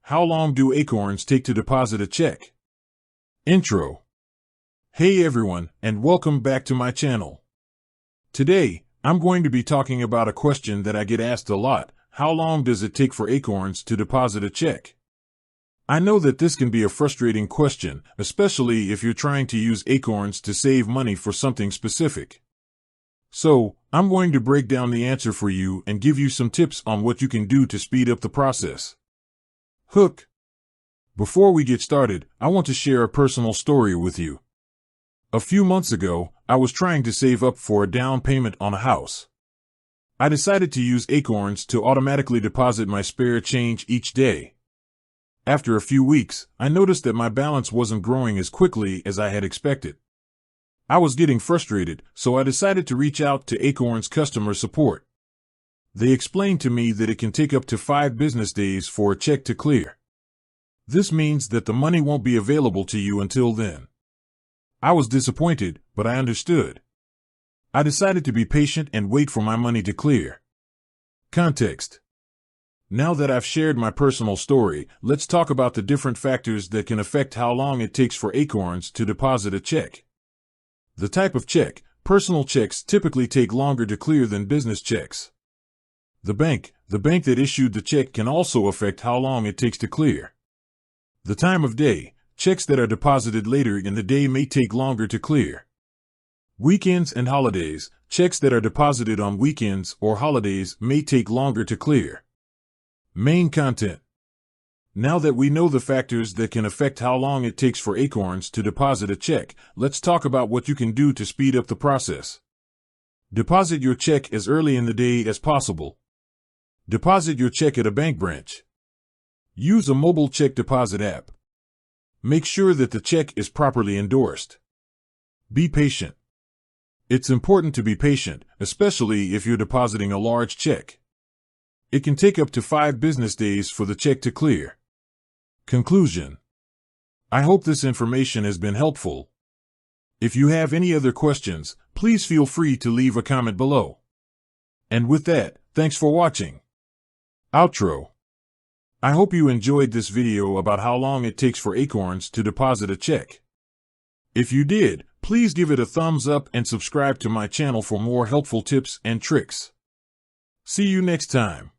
How long do Acorns take to deposit a check? Intro. Hey everyone, and welcome back to my channel. Today, I'm going to be talking about a question that I get asked a lot. How long does it take for Acorns to deposit a check? I know that this can be a frustrating question, especially if you're trying to use Acorns to save money for something specific. So, I'm going to break down the answer for you and give you some tips on what you can do to speed up the process. Hook. Before we get started, I want to share a personal story with you. A few months ago, I was trying to save up for a down payment on a house. I decided to use Acorns to automatically deposit my spare change each day. After a few weeks, I noticed that my balance wasn't growing as quickly as I had expected. I was getting frustrated, so I decided to reach out to Acorns customer support. They explained to me that it can take up to 5 business days for a check to clear. This means that the money won't be available to you until then. I was disappointed, but I understood. I decided to be patient and wait for my money to clear. Context. Now that I've shared my personal story, let's talk about the different factors that can affect how long it takes for Acorns to deposit a check. The type of check. Personal checks typically take longer to clear than business checks. The bank that issued the check can also affect how long it takes to clear. The time of day. Checks that are deposited later in the day may take longer to clear. Weekends and holidays. Checks that are deposited on weekends or holidays may take longer to clear. Main content. Now that we know the factors that can affect how long it takes for Acorns to deposit a check, let's talk about what you can do to speed up the process. Deposit your check as early in the day as possible. Deposit your check at a bank branch. Use a mobile check deposit app. Make sure that the check is properly endorsed. Be patient. It's important to be patient, especially if you're depositing a large check. It can take up to 5 business days for the check to clear. Conclusion. I hope this information has been helpful. If you have any other questions, please feel free to leave a comment below. And with that, thanks for watching. Outro. I hope you enjoyed this video about how long it takes for Acorns to deposit a check. If you did, please give it a thumbs up and subscribe to my channel for more helpful tips and tricks. See you next time.